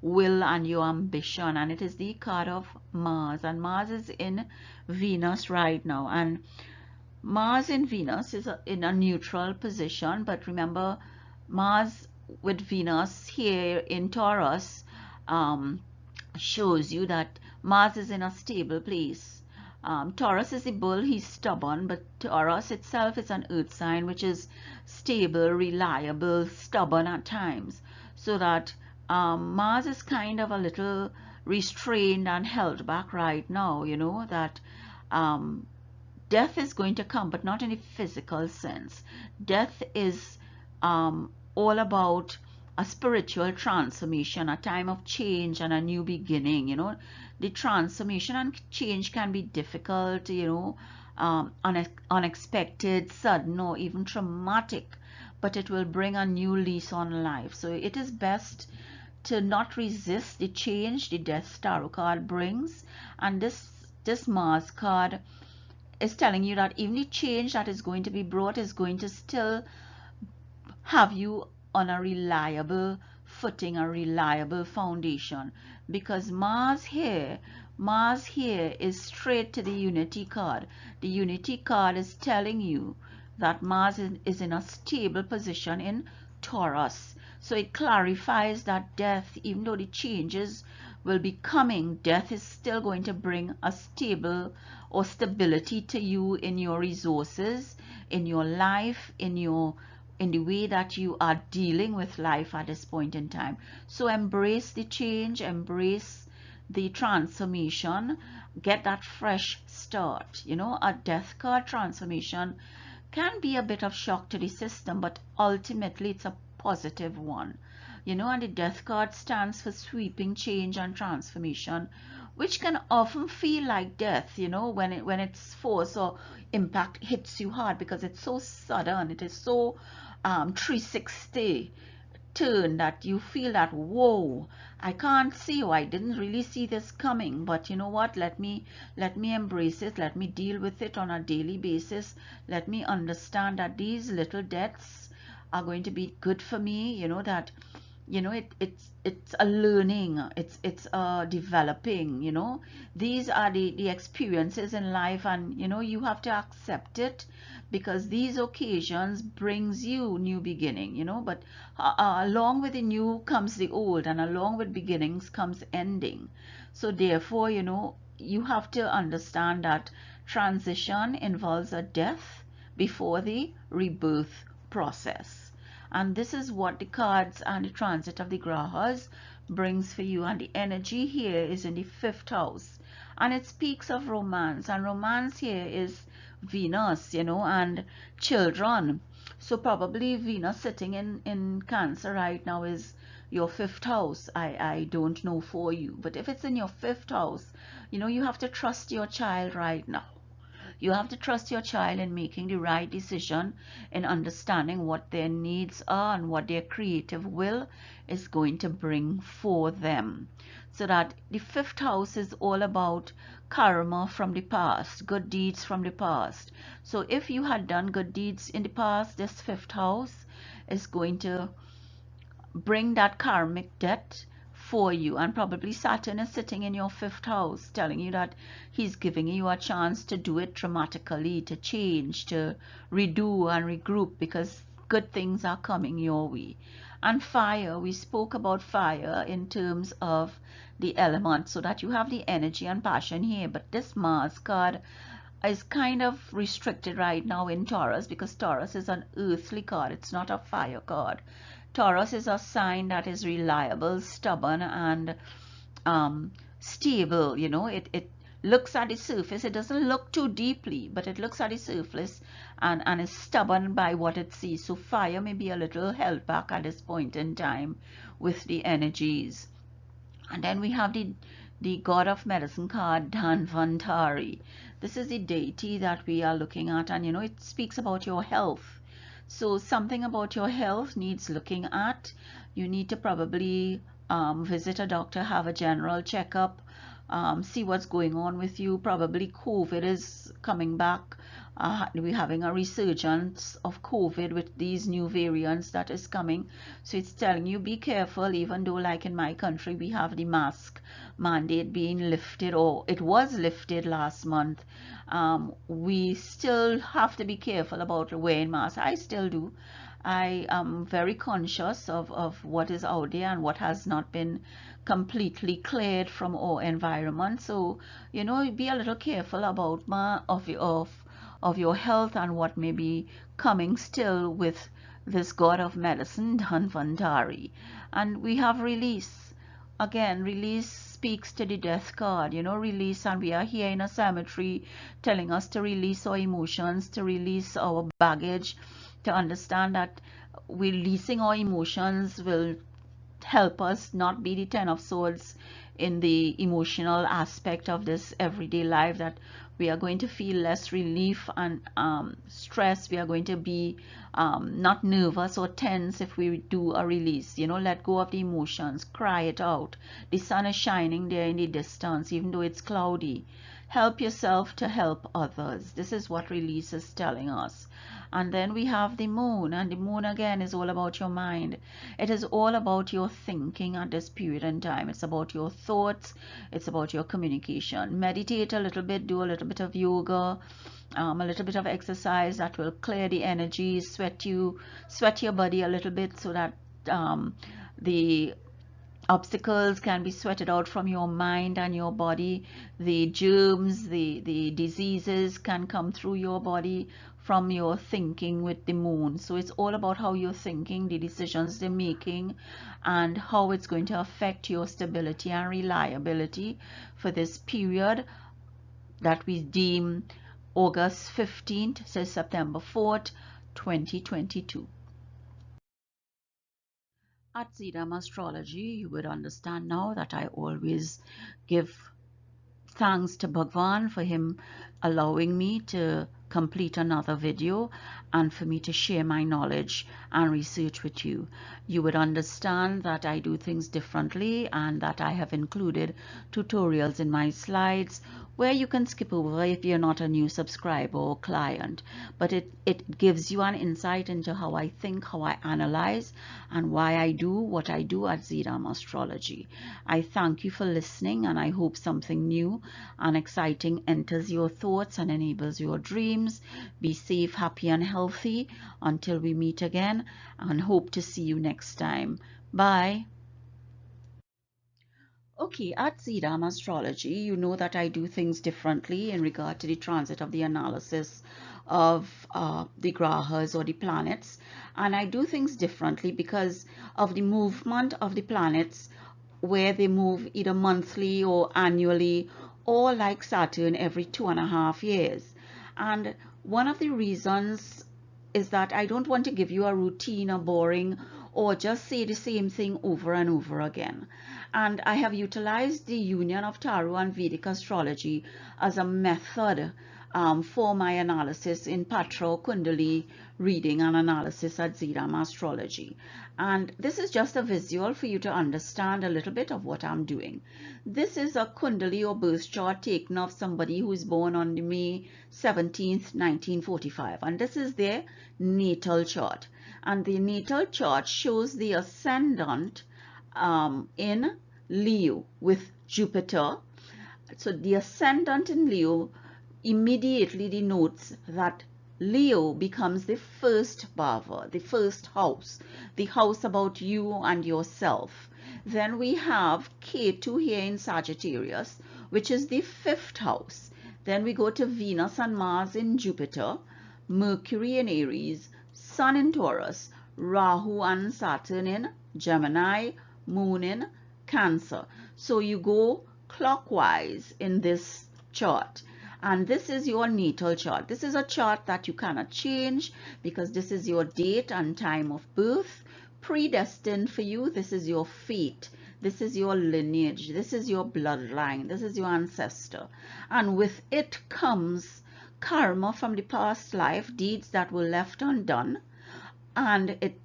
will and your ambition, and it is the card of Mars. And Mars is in Venus right now, and Mars in Venus is in a neutral position. But remember, Mars with Venus here in Taurus shows you that Mars is in a stable place. Taurus is the bull, he's stubborn, but Taurus itself is an earth sign which is stable, reliable, stubborn at times. So that Mars is kind of a little restrained and held back right now. That death is going to come, but not in a physical sense. Death is all about a spiritual transformation, a time of change and a new beginning. The transformation and change can be difficult, unexpected, sudden, or even traumatic, but it will bring a new lease on life. So it is best to not resist the change the Death Tarot card brings. And this Mars card is telling you that even the change that is going to be brought is going to still have you on a reliable footing, a reliable foundation, because Mars here is straight to the Unity card. The Unity card is telling you that Mars is in a stable position in Taurus. So it clarifies that death, even though the changes will be coming, death is still going to bring a stable or stability to you in your resources, in your life, in the way that you are dealing with life at this point in time. So embrace the change, embrace the transformation, get that fresh start. A Death card transformation can be a bit of shock to the system, but ultimately it's a positive one. And the Death card stands for sweeping change and transformation, which can often feel like death, when its force or impact hits you hard, because it's so sudden, it is so 360 turn that you feel that, whoa, I can't see, or I didn't really see this coming. But you know what, let me embrace it, let me deal with it on a daily basis, let me understand that these little deaths are going to be good for me. That you know, it's a learning, it's a developing, you know. These are the experiences in life, and you know, you have to accept it, because these occasions brings you new beginning, you know. But along with the new comes the old, and along with beginnings comes ending. So therefore, you know, you have to understand that transition involves a death before the rebirth process. And this is what the cards and the transit of the grahas brings for you. And the energy here is in the fifth house, and it speaks of romance, and romance here is Venus, you know, and children. So probably Venus sitting in Cancer right now is your fifth house. I don't know for you, but if it's in your fifth house, you know, you have to trust your child right now. You have to trust your child in making the right decision, in understanding what their needs are and what their creative will is going to bring for them. So that the fifth house is all about karma from the past, good deeds from the past. So if you had done good deeds in the past, this fifth house is going to bring that karmic debt for you. And probably Saturn is sitting in your fifth house, telling you that he's giving you a chance to do it dramatically, to change, to redo and regroup, because good things are coming your way. And fire, we spoke about fire in terms of the element, so that you have the energy and passion here. But this Mars card is kind of restricted right now in Taurus, because Taurus is an earthly card, it's not a fire card. Taurus is a sign that is reliable, stubborn, and um, stable. You know, it looks at the surface, it doesn't look too deeply, but it looks at the surface, and is stubborn by what it sees. So fire may be a little held back at this point in time with the energies. And then we have the god of medicine card, Dhanvantari. This is the deity that we are looking at, and you know, it speaks about your health. So something about your health needs looking at. You need to probably visit a doctor, have a general checkup, see what's going on with you. Probably COVID is coming back. We're having a resurgence of COVID with these new variants that is coming. So it's telling you be careful, even though like in my country we have the mask mandate being lifted, or it was lifted last month. We still have to be careful about wearing masks. I still do. I am very conscious of what is out there and what has not been completely cleared from our environment. So, you know, be a little careful about of your health and what may be coming still with this god of medicine, Dhanvantari. And we have release. Again, release speaks to the death card, you know, release, and we are here in a cemetery telling us to release our emotions, to release our baggage, to understand that releasing our emotions will help us not be the Ten of Swords in the emotional aspect of this everyday life, that we are going to feel less relief and stress. We are going to be not nervous or tense if we do a release. You know, let go of the emotions, cry it out. The sun is shining there in the distance, even though it's cloudy. Help yourself to help others. This is what release is telling us. And then we have the moon, and the moon again is all about your mind. It is all about your thinking at this period in time. It's about your thoughts, it's about your communication. Meditate a little bit, do a little bit of yoga, a little bit of exercise that will clear the energy, sweat your body a little bit, so that the obstacles can be sweated out from your mind and your body. The germs, the diseases can come through your body from your thinking with the moon. So it's all about how you're thinking, the decisions they're making, and how it's going to affect your stability and reliability for this period that we deem August 15th to September 4th, 2022. At Zidam Astrology, you would understand now that I always give thanks to Bhagwan for him allowing me to complete another video and for me to share my knowledge and research with you. You would understand that I do things differently and that I have included tutorials in my slides where you can skip over if you're not a new subscriber or client. But it gives you an insight into how I think, how I analyze, and why I do what I do at ZDAM Astrology. I thank you for listening, and I hope something new and exciting enters your thoughts and enables your dreams. Be safe, happy, and healthy until we meet again, and hope to see you next time. Bye. Okay, at ZDAM Astrology, you know that I do things differently in regard to the transit of the analysis of the grahas or the planets. And I do things differently because of the movement of the planets, where they move either monthly or annually, or like Saturn every 2.5 years. And one of the reasons is that I don't want to give you a routine or boring or just say the same thing over and over again. And I have utilized the union of tarot and Vedic astrology as a method for my analysis in Patra Kundali reading and analysis at ZDAM Astrology. And this is just a visual for you to understand a little bit of what I'm doing. This is a Kundali or birth chart taken of somebody who is born on May 17th, 1945. And this is their natal chart. And the natal chart shows the ascendant in Leo with Jupiter. So the ascendant in Leo immediately denotes that Leo becomes the first bhava, the first house, the house about you and yourself. Then we have Ketu here in Sagittarius, which is the 5th house. Then we go to Venus and Mars in Jupiter, Mercury in Aries, Sun in Taurus, Rahu and Saturn in Gemini, Moon in Cancer. So you go clockwise in this chart. And this is your natal chart. This is a chart that you cannot change because this is your date and time of birth, predestined for you. This is your fate. This is your lineage. This is your bloodline. This is your ancestor. And with it comes karma from the past life, deeds that were left undone. And it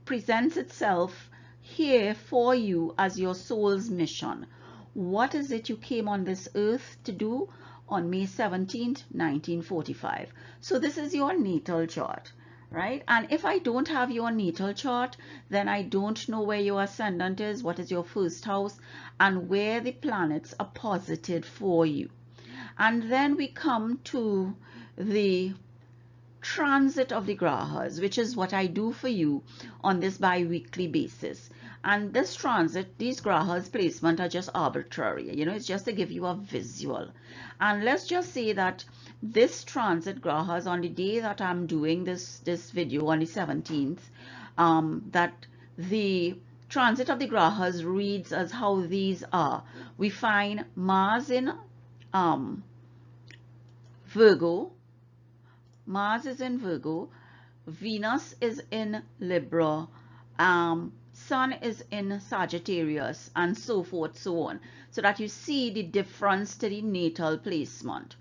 presents itself here for you as your soul's mission. What is it you came on this earth to do on May 17th, 1945? So this is your natal chart, right? And if I don't have your natal chart, then I don't know where your ascendant is, what is your first house, and where the planets are posited for you. And then we come to the transit of the grahas, which is what I do for you on this bi-weekly basis. And this transit, these grahas placement are just arbitrary, you know, it's just to give you a visual. And let's just say that this transit grahas on the day that I'm doing this video on the 17th, that the transit of the grahas reads as how these are. We find Mars in Virgo. Mars is in Virgo, Venus is in Libra, Sun is in Sagittarius, and so forth, so on, so that you see the difference to the natal placement.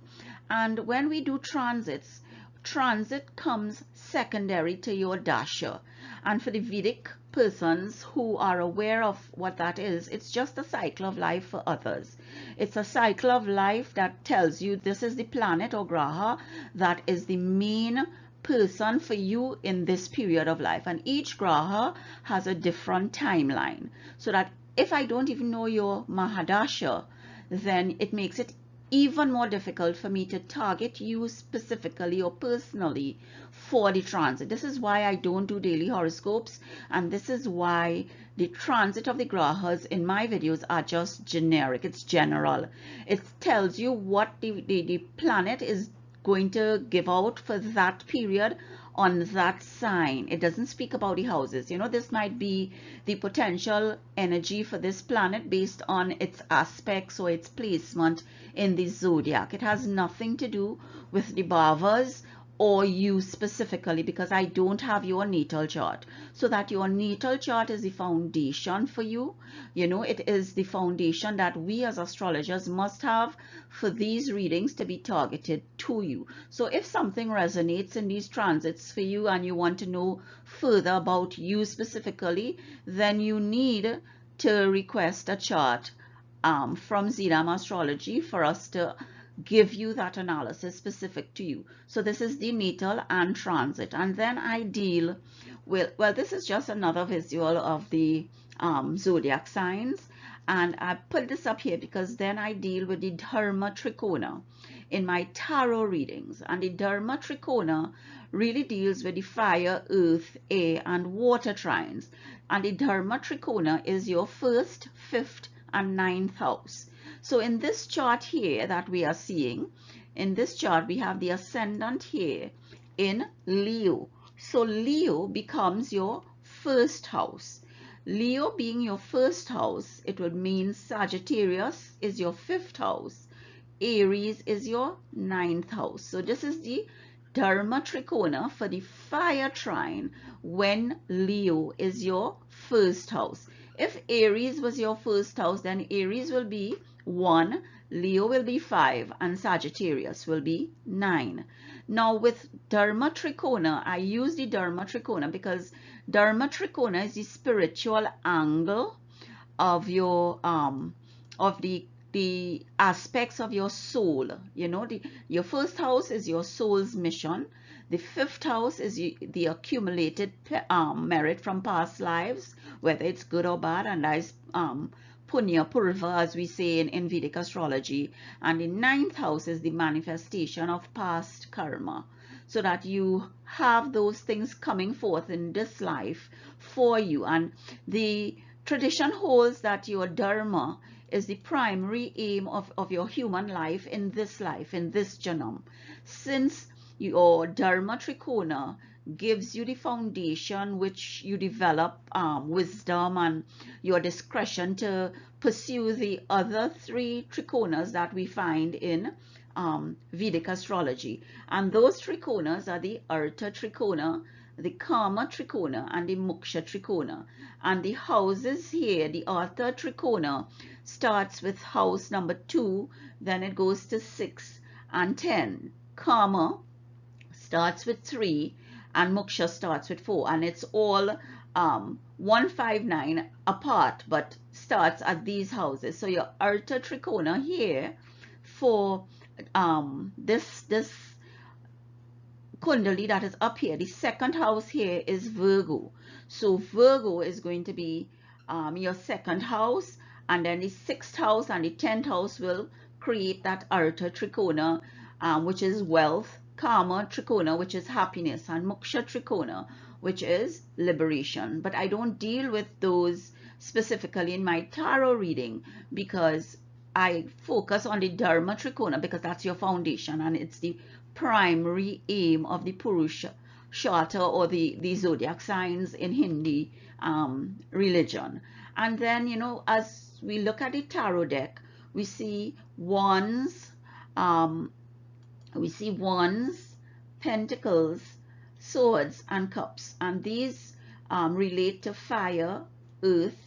And when we do transits, transit comes secondary to your dasha. And for the Vedic persons who are aware of what that is, it's just a cycle of life for others. It's a cycle of life that tells you this is the planet or graha that is the main person for you in this period of life. And each graha has a different timeline. So that if I don't even know your Mahadasha, then it makes it even more difficult for me to target you specifically or personally for the transit. This is why I don't do daily horoscopes, and this is why the transit of the grahas in my videos are just generic. It's general. It tells you what the planet is going to give out for that period on that sign. It doesn't speak about the houses. You know, this might be the potential energy for this planet based on its aspects or its placement in the zodiac. It has nothing to do with the bhavas or you specifically, because I don't have your natal chart, so that your natal chart is the foundation for you. You know, it is the foundation that we as astrologers must have for these readings to be targeted to you. So if something resonates in these transits for you and you want to know further about you specifically, then you need to request a chart from Zidam Astrology for us to give you that analysis specific to you. So this is the natal and transit. And then I deal with, well, this is just another visual of the zodiac signs. And I put this up here because then I deal with the Dharma Trikona in my tarot readings. And the Dharma Trikona really deals with the fire, earth, air, and water trines. And the Dharma Trikona is your first, fifth, and ninth house. So in this chart here that we are seeing, in this chart we have the ascendant here in Leo. So Leo becomes your first house. Leo being your first house, it would mean Sagittarius is your fifth house. Aries is your ninth house. So this is the Dharma Trikona for the fire trine when Leo is your first house. If Aries was your first house, then Aries will be 1, Leo will be 5, and Sagittarius will be 9. Now with Dharma Trikona, I use the Dharma Trikona because Dharma Trikona is the spiritual angle of your of the aspects of your soul. You know, your first house is your soul's mission. The fifth house is the accumulated merit from past lives, whether it's good or bad, and that is punya purva, as we say in Vedic astrology. And the ninth house is the manifestation of past karma, so that you have those things coming forth in this life for you. And the tradition holds that your dharma is the primary aim of your human life, in this janam. Since your Dharma Trikona gives you the foundation which you develop wisdom and your discretion to pursue the other 3 Trikonas that we find in Vedic astrology. And those Trikonas are the Artha Trikona, the Kama Trikona, and the Moksha Trikona. And the houses here, the Artha Trikona starts with house number 2, then it goes to 6 and 10. Kama starts with 3 and Moksha starts with 4, and it's all 159 apart but starts at these houses. So your Artha Trikona here for this Kundali that is up here, the second house here is Virgo. So Virgo is going to be your second house, and then the 6th house and the 10th house will create that Artha Trikona, which is wealth, Kama Trikona, which is happiness, and Moksha Trikona, which is liberation. But I don't deal with those specifically in my tarot reading because I focus on the Dharma Trikona because that's your foundation and it's the primary aim of the Purusha Shata, or the zodiac signs in Hindi religion. And then, you know, as we look at the tarot deck, we see wands, pentacles, swords, and cups. And these relate to fire, earth,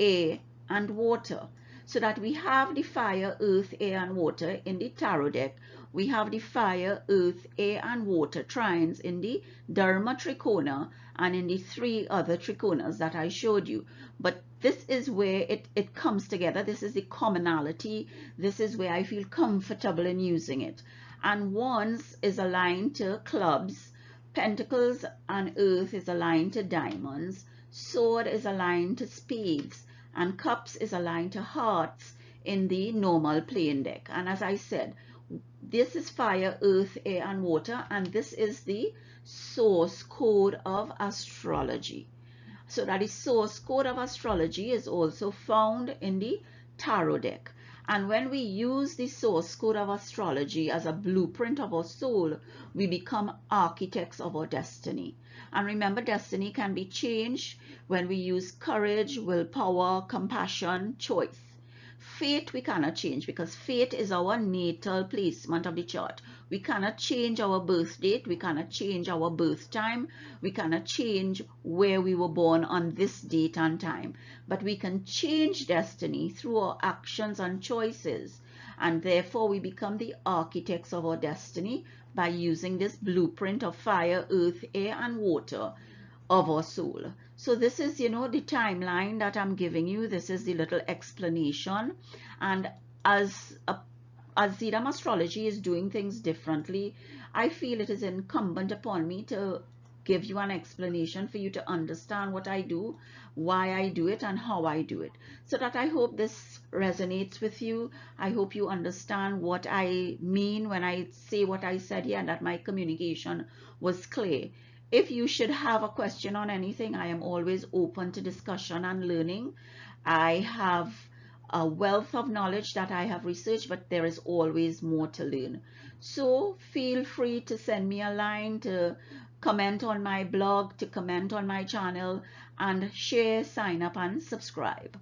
air, and water. So that we have the fire, earth, air, and water in the tarot deck. We have the fire, earth, air, and water trines in the Dharma Trikona and in the 3 other Trikonas that I showed you. But this is where it comes together. This is the commonality. This is where I feel comfortable in using it. And wands is aligned to clubs. Pentacles and earth is aligned to diamonds. Sword is aligned to spades. And cups is aligned to hearts in the normal playing deck. And as I said, this is fire, earth, air, and water, and this is the source code of astrology. So that the source code of astrology is also found in the tarot deck. And when we use the source code of astrology as a blueprint of our soul, we become architects of our destiny. And remember, destiny can be changed when we use courage, willpower, compassion, choice. Fate we cannot change, because fate is our natal placement of the chart. We cannot change our birth date, we cannot change our birth time, we cannot change where we were born on this date and time, but we can change destiny through our actions and choices, and therefore we become the architects of our destiny by using this blueprint of fire, earth, air, and water of our soul. So this is, you know, the timeline that I'm giving you. This is the little explanation. And as Zidam Astrology is doing things differently, I feel it is incumbent upon me to give you an explanation for you to understand what I do, why I do it, and how I do it. So that I hope this resonates with you. I hope you understand what I mean when I say what I said here, and that my communication was clear. If you should have a question on anything, I am always open to discussion and learning. I have a wealth of knowledge that I have researched, but there is always more to learn. So feel free to send me a line, to comment on my blog, to comment on my channel, and share, sign up, and subscribe.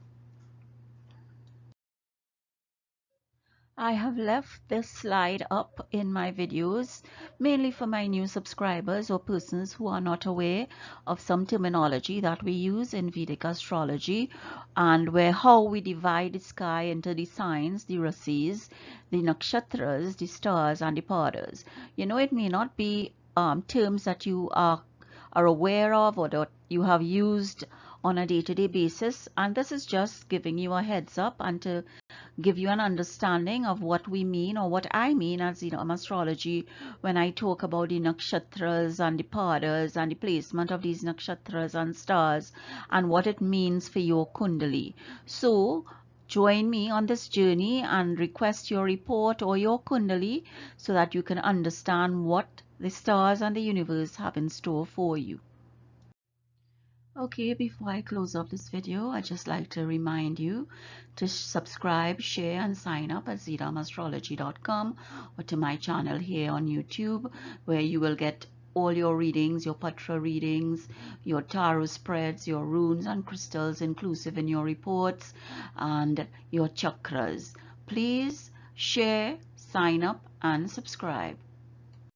I have left this slide up in my videos mainly for my new subscribers or persons who are not aware of some terminology that we use in Vedic astrology, and where how we divide the sky into the signs, the rasis, the nakshatras, the stars, and the padas. You know, it may not be terms that you are aware of or that you have used on a day-to-day basis, and this is just giving you a heads up and to give you an understanding of what we mean, or what I mean as astrology, when I talk about the nakshatras and the padas and the placement of these nakshatras and stars and what it means for your kundali. So join me on this journey and request your report or your kundali so that you can understand what the stars and the universe have in store for you. Okay, before I close off this video, I'd just like to remind you to subscribe, share, and sign up at zidamastrology.com or to my channel here on YouTube, where you will get all your readings, your patra readings, your tarot spreads, your runes and crystals inclusive in your reports, and your chakras. Please share, sign up, and subscribe.